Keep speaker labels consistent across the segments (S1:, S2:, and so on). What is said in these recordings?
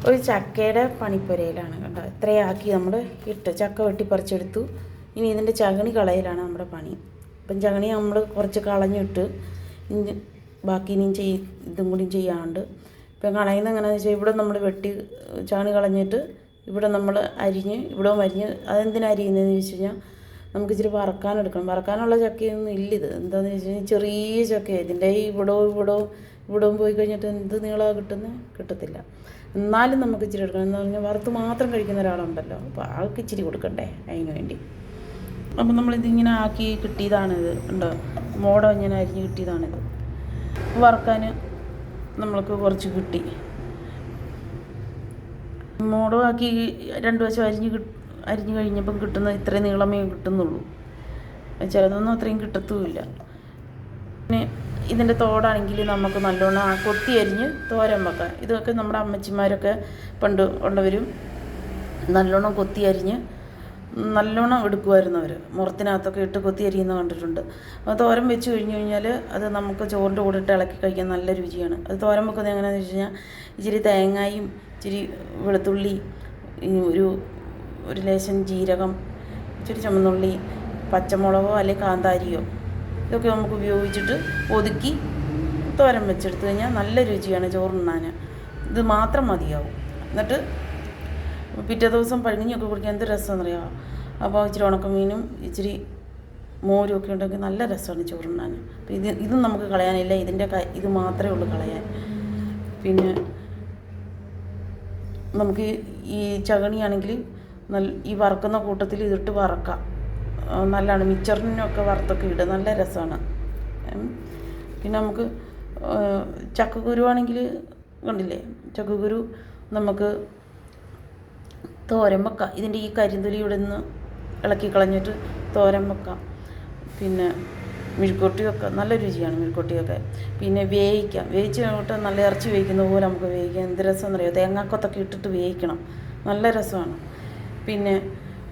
S1: ഒരു ചക്കയുടെ പണിപ്പുരയിലാണ് കണ്ടോ. ഇത്രയാക്കി നമ്മൾ ഇട്ട് ചക്ക വെട്ടിപ്പറിച്ചെടുത്തു. ഇനി ഇതിൻ്റെ ചകണി കളയലാണ് നമ്മുടെ പണി. അപ്പം ചകണി നമ്മൾ കുറച്ച് കളഞ്ഞിട്ട് ഇനി ബാക്കി ഇനിയും ഇതും കൂടി ചെയ്യാണ്ട്. ഇപ്പം കളയുന്ന എങ്ങനെയാണെന്ന് വെച്ചാൽ ഇവിടെ നമ്മൾ വെട്ടി ചകണി കളഞ്ഞിട്ട് ഇവിടെ നമ്മൾ അരിഞ്ഞ് ഇവിടെ അരിഞ്ഞ് അതെന്തിനാണ് അരിയുന്നതെന്ന് ചോദിച്ചു കഴിഞ്ഞാൽ നമുക്ക് ഇച്ചിരി വറക്കാനെടുക്കണം. വറക്കാനുള്ള ചക്കയൊന്നും ഇല്ലിത്. എന്താണെന്ന് വെച്ച് കഴിഞ്ഞാൽ ചെറിയ ചക്കയാണ്. ഇതിൻ്റെ ഇവിടവും പോയി കഴിഞ്ഞിട്ട് എന്ത് നീളമാണ് കിട്ടുന്നത് കിട്ടത്തില്ല. എന്നാലും നമുക്ക് ഇച്ചിരി എടുക്കണം. എന്ന് പറഞ്ഞാൽ വറുത്ത് മാത്രം കഴിക്കുന്ന ഒരാളുണ്ടല്ലോ, അപ്പോൾ ആൾക്ക് ഇച്ചിരി കൊടുക്കണ്ടേ അതിന് വേണ്ടി. അപ്പം നമ്മളിതിങ്ങനെ ആക്കി കിട്ടിയതാണിത്. ഉണ്ടോ, മോടം ഇങ്ങനെ അരിഞ്ഞ് കിട്ടിയതാണിത്. വറുക്കാൻ നമ്മൾക്ക് കുറച്ച് കിട്ടി. മോടമാക്കി രണ്ട് വശം അരിഞ്ഞ് കഴിഞ്ഞപ്പം കിട്ടുന്ന ഇത്രയും നീളമേ കിട്ടുന്നുള്ളൂ. ചിലതൊന്നും അത്രയും കിട്ടത്തുമില്ല. പിന്നെ ഇതിൻ്റെ തോടാണെങ്കിൽ നമുക്ക് നല്ലോണം കൊത്തി അരിഞ്ഞ് തോരൻ വെക്കാം. ഇതൊക്കെ നമ്മുടെ അമ്മച്ചിമാരൊക്കെ പണ്ട് ഉള്ളവരും നല്ലോണം കൊത്തി അരിഞ്ഞ് നല്ലോണം എടുക്കുമായിരുന്നു. അവർ മുറത്തിനകത്തൊക്കെ ഇട്ട് കൊത്തി അരിയുന്ന കണ്ടിട്ടുണ്ട്. അപ്പോൾ തോരൻ വെച്ച് കഴിഞ്ഞ് കഴിഞ്ഞാൽ അത് നമുക്ക് ചോറിൻ്റെ കൂടെ ഇട്ട് ഇളക്കി കഴിക്കാൻ നല്ല രുചിയാണ്. അത് തോരൻ വെക്കുന്നത് എങ്ങനെയാണെന്ന് വെച്ച് കഴിഞ്ഞാൽ ഇച്ചിരി തേങ്ങയും ഇച്ചിരി വെളുത്തുള്ളി, ഒരു ലേശം ജീരകം, ഇച്ചിരി ചുമന്നുള്ളി, പച്ചമുളകോ അല്ലെങ്കിൽ കാന്താരിയോ ഇതൊക്കെ നമുക്ക് ഉപയോഗിച്ചിട്ട് ഒതുക്കി തോരൻ വെച്ചെടുത്ത് കഴിഞ്ഞാൽ നല്ല രുചിയാണ് ചോറുണ്ണാൻ. ഇത് മാത്രം മതിയാവും. എന്നിട്ട് പിറ്റേ ദിവസം പഴങ്ങിയൊക്കെ കുടിക്കാൻ എന്ത് രസമെന്നറിയാമോ. അപ്പോൾ ഇച്ചിരി ഉണക്കമീനും ഇച്ചിരി മോരും ഒക്കെ ഉണ്ടെങ്കിൽ നല്ല രസമാണ് ചോറുണ്ണാൻ. അപ്പോൾ ഇതും നമുക്ക് കളയാനില്ല. ഇത് മാത്രമേ ഉള്ളൂ കളയാൻ. പിന്നെ നമുക്ക് ഈ ചകണിയാണെങ്കിൽ ഈ വറുക്കുന്ന കൂട്ടത്തിൽ ഇതിട്ട് വറക്കാം. നല്ലതാണ്. മിച്ചറിനൊക്കെ വറുത്തൊക്കെ ഇടുക നല്ല രസമാണ്. പിന്നെ നമുക്ക് ചക്കക്കുരുവാണെങ്കിൽ കണ്ടില്ലേ, ചക്കക്കുരു നമുക്ക് തോരൻ വെക്കാം. ഇതിൻ്റെ ഈ കരിന്തൊലി ഇവിടെ നിന്ന് ഇളക്കി കളഞ്ഞിട്ട് തോരൻ വെക്കാം. പിന്നെ മെഴുക്കുവരട്ടി വെക്കാം, നല്ല രുചിയാണ് മെഴുക്കുവരട്ടിയൊക്കെ. പിന്നെ വേവിക്കാം. വേവിച്ച് കഴിഞ്ഞിട്ട് നല്ല ഇറച്ചി വേവിക്കുന്ന പോലെ നമുക്ക് വേവിക്കാം. എന്ത് രസമെന്നറിയാമോ, തേങ്ങാക്കൊത്തൊക്കെ ഇട്ടിട്ട് വേവിക്കണം, നല്ല രസമാണ്. പിന്നെ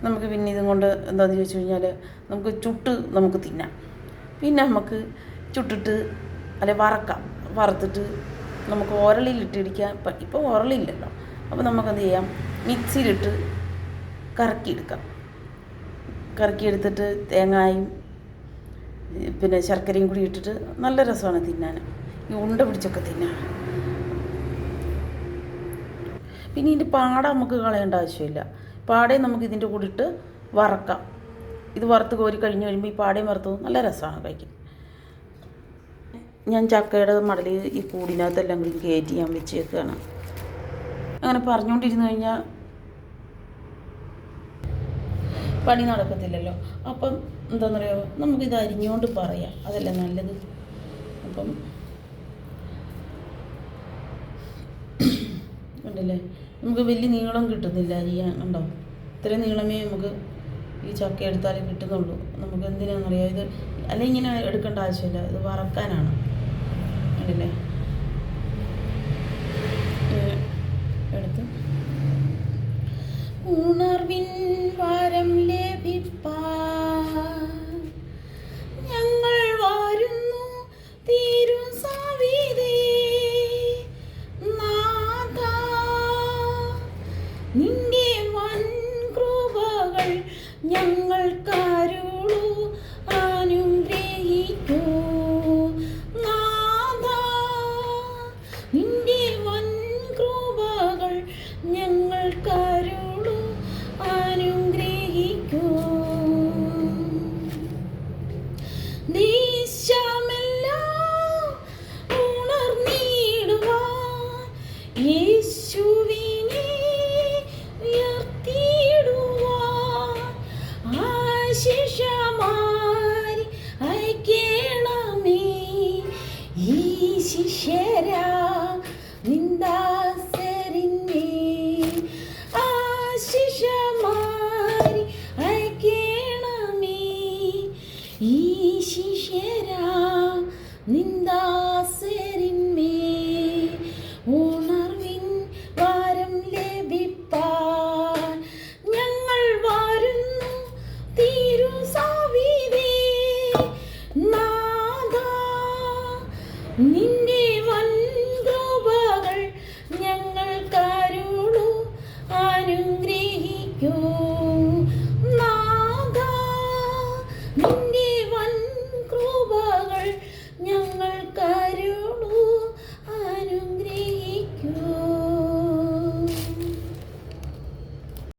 S1: നമുക്ക് ഇതും കൊണ്ട് എന്താണെന്ന് ചോദിച്ചു കഴിഞ്ഞാൽ നമുക്ക് നമുക്ക് തിന്നാം. പിന്നെ നമുക്ക് ചുട്ടിട്ട് അല്ലെ വറക്കാം. വറുത്തിട്ട് നമുക്ക് ഉരളിലിട്ടിടിക്കാം. ഇപ്പോൾ ഉരളില്ലല്ലോ, അപ്പോൾ നമുക്കെന്ത് ചെയ്യാം, മിക്സിയിലിട്ട് കറക്കിയെടുത്തിട്ട് തേങ്ങയും പിന്നെ ശർക്കരയും കൂടി ഇട്ടിട്ട് നല്ല രസമാണ് തിന്നാൻ. ഈ ഉണ്ട പിടിച്ചൊക്കെ തിന്നാൻ. പിന്നെ ഇതിൻ്റെ പാട നമുക്ക് കളയേണ്ട ആവശ്യമില്ല. പാടയും നമുക്ക് ഇതിൻ്റെ കൂടെ ഇട്ട് വറക്കാം. ഇത് വറുത്ത് കോരി കഴിഞ്ഞ് കഴിയുമ്പോൾ ഈ പാടയും വറുത്തു നല്ല രസമാണ് കഴിക്കാൻ. ഞാൻ ചക്കയുടെ മടൽ ഈ കൂടിനകത്തെല്ലാം കൂടി കയറ്റി ഞാൻ വെച്ചേക്കുകയാണ്. അങ്ങനെ പറഞ്ഞുകൊണ്ടിരുന്നു കഴിഞ്ഞാൽ പണി നടക്കത്തില്ലല്ലോ. അപ്പം എന്താണെന്നറിയാമോ, നമുക്കിത് അരിഞ്ഞുകൊണ്ട് പറയാം, അതല്ലേ നല്ലത്. അപ്പം ഉണ്ടല്ലേ, നമുക്ക് വലിയ നീളം കിട്ടുന്നില്ല അരിയാൻ. കണ്ടോ, ഇത്രയും നീളമേ നമുക്ക് ഈ ചക്ക എടുത്താലേ കിട്ടുന്നുള്ളൂ. നമുക്ക് എന്തിനാണെന്നറിയാം, ഇത് അല്ലെങ്കിൽ ഇങ്ങനെ എടുക്കേണ്ട ആവശ്യമില്ല, ഇത് വറക്കാനാണ്. ഉണ്ടല്ലേ, എടുത്ത് ഉണർവിൻ വരം ലഭിപ്പാൻ ഞങ്ങൾ വരുന്നു തിരുസവിധേ. നാഥാ, നിന്റെ വൻ കൃപകൾ ഞങ്ങൾക്ക്